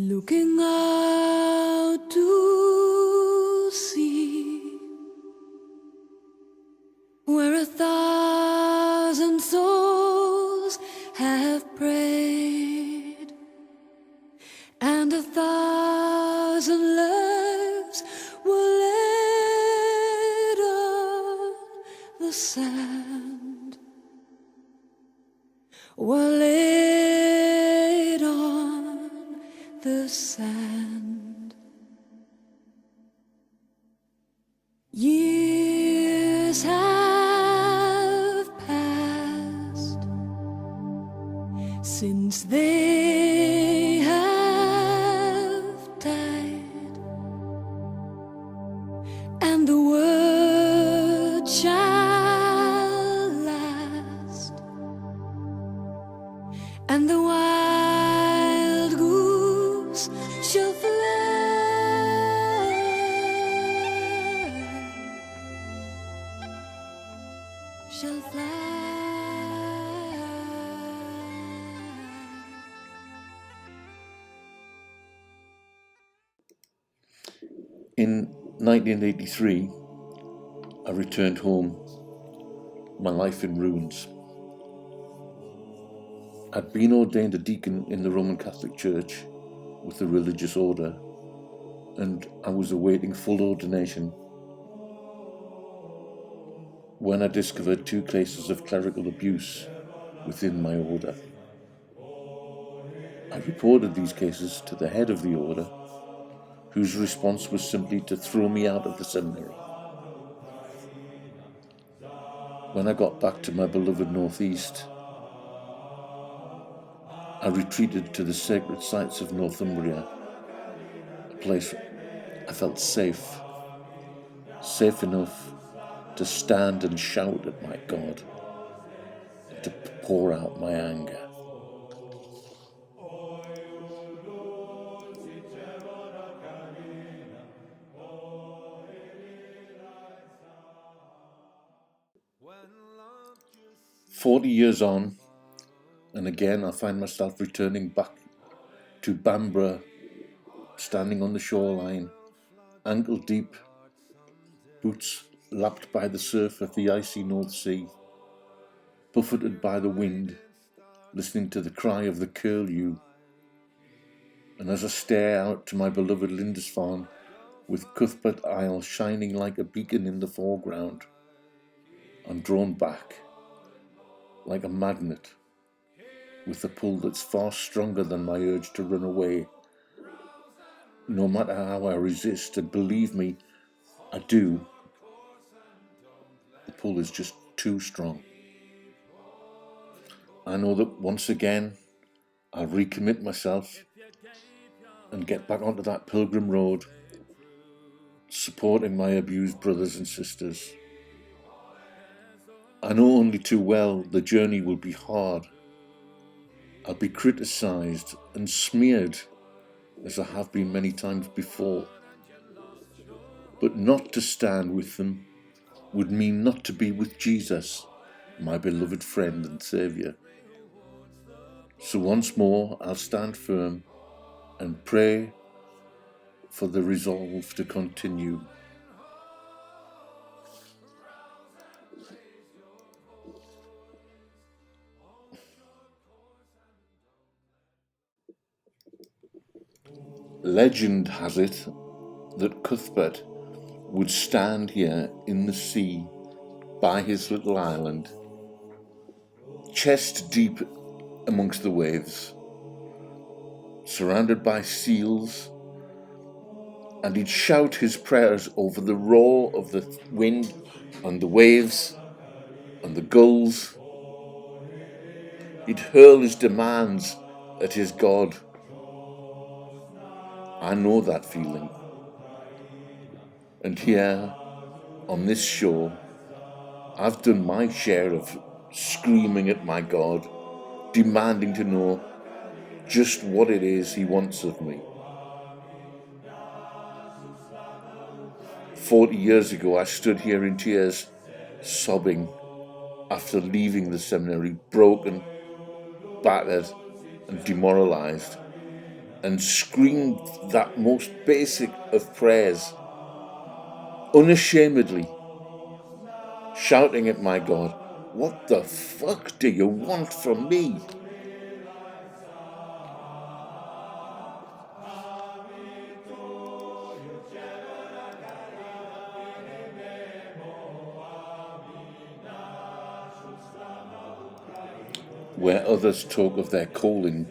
Looking out to sea, where 1,000 souls have prayed, and 1,000 lives were laid on the sand, were laid on the sand. Years have passed since they have died, and the word shall last, and the wild goose shall fly, shall fly. In 1983, I returned home, my life in ruins. I'd been ordained a deacon in the Roman Catholic Church with a religious order, and I was awaiting full ordination when I discovered 2 cases of clerical abuse within my order. I reported these cases to the head of the order, whose response was simply to throw me out of the seminary. When I got back to my beloved Northeast, I retreated to the sacred sites of Northumbria, a place I felt safe enough to stand and shout at my God, and to pour out my anger. "40 years on, and again I find myself returning back to Bamborough, standing on the shoreline, ankle deep, boots lapped by the surf of the icy North Sea, buffeted by the wind, listening to the cry of the curlew. And as I stare out to my beloved Lindisfarne, with Cuthbert Isle shining like a beacon in the foreground, I'm drawn back, like a magnet, with a pull that's far stronger than my urge to run away. No matter how I resist, and believe me, I do, the pull is just too strong. I know that once again, I'll recommit myself and get back onto that pilgrim road, supporting my abused brothers and sisters. I know only too well the journey will be hard. I'll be criticised and smeared, as I have been many times before. But not to stand with them would mean not to be with Jesus, my beloved friend and Saviour. So once more I'll stand firm and pray for the resolve to continue. Legend has it that Cuthbert would stand here in the sea by his little island, chest deep amongst the waves, surrounded by seals, and he'd shout his prayers over the roar of the wind and the waves and the gulls. He'd hurl his demands at his God. I know that feeling. And here, on this shore, I've done my share of screaming at my God, demanding to know just what it is he wants of me. 40 years ago, I stood here in tears, sobbing after leaving the seminary, broken, battered, and demoralized, and screamed that most basic of prayers, unashamedly, shouting at my God, "What the fuck do you want from me?" Where others talk of their calling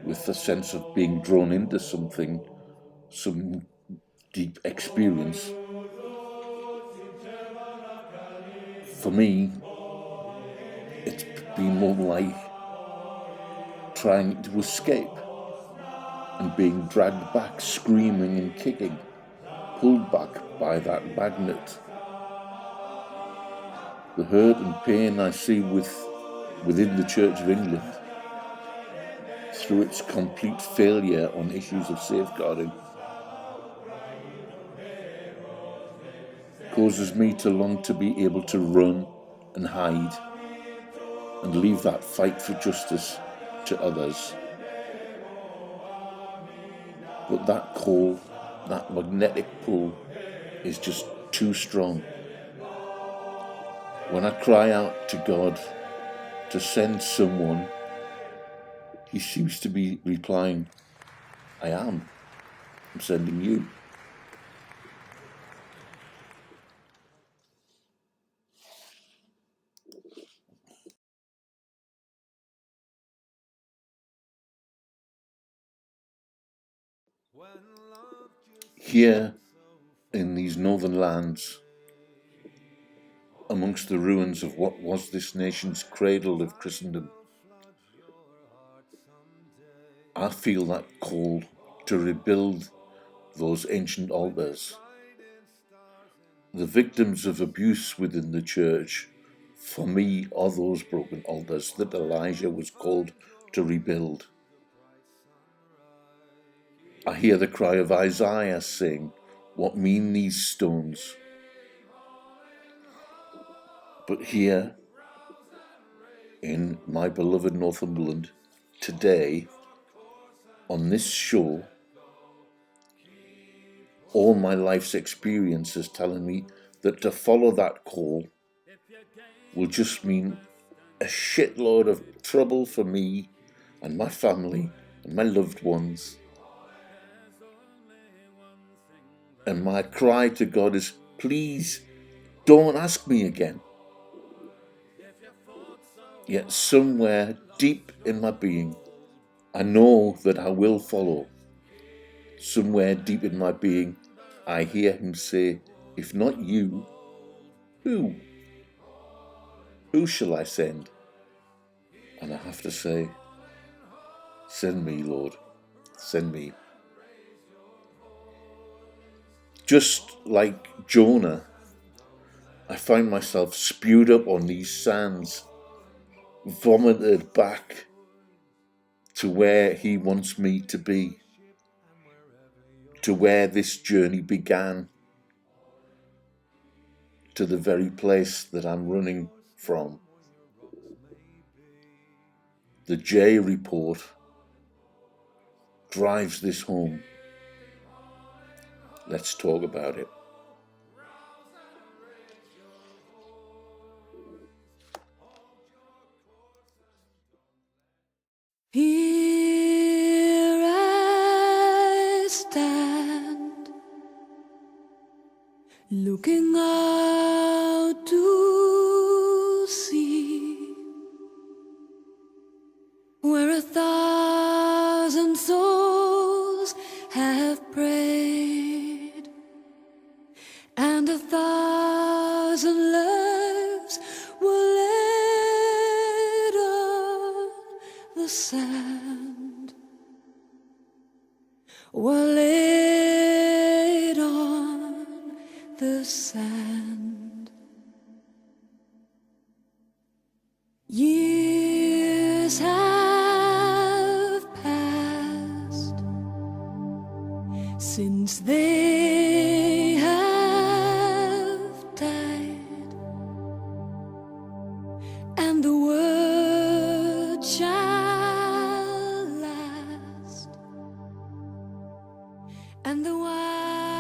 with the sense of being drawn into something, some deep experience, for me, it's been more like trying to escape and being dragged back, screaming and kicking, pulled back by that magnet. The hurt and pain I see within the Church of England, through its complete failure on issues of safeguarding, causes me to long to be able to run and hide and leave that fight for justice to others. But that call, that magnetic pull, is just too strong. When I cry out to God to send someone, He seems to be replying, I'm sending you. Here in these northern lands, amongst the ruins of what was this nation's cradle of Christendom, I feel that call to rebuild those ancient altars. The victims of abuse within the church, for me, are those broken altars that Elijah was called to rebuild. I hear the cry of Isaiah saying, "What mean these stones?" But here, in my beloved Northumberland, today, on this shore, all my life's experience is telling me that to follow that call will just mean a shitload of trouble for me and my family and my loved ones. And my cry to God is, please don't ask me again. Yet somewhere deep in my being, I know that I will follow. Somewhere deep in my being, I hear Him say, if not you, who? Who shall I send? And I have to say, send me, Lord, send me. Just like Jonah, I find myself spewed up on these sands, vomited back to where He wants me to be, to where this journey began, to the very place that I'm running from. The J report drives this home. Let's talk about it. Here I stand, looking out to sea, where 1,000 souls have prayed, and 1,000 lives were laid on the sand, were laid on the sand. Years have passed since they have died, and the word shall last and the wild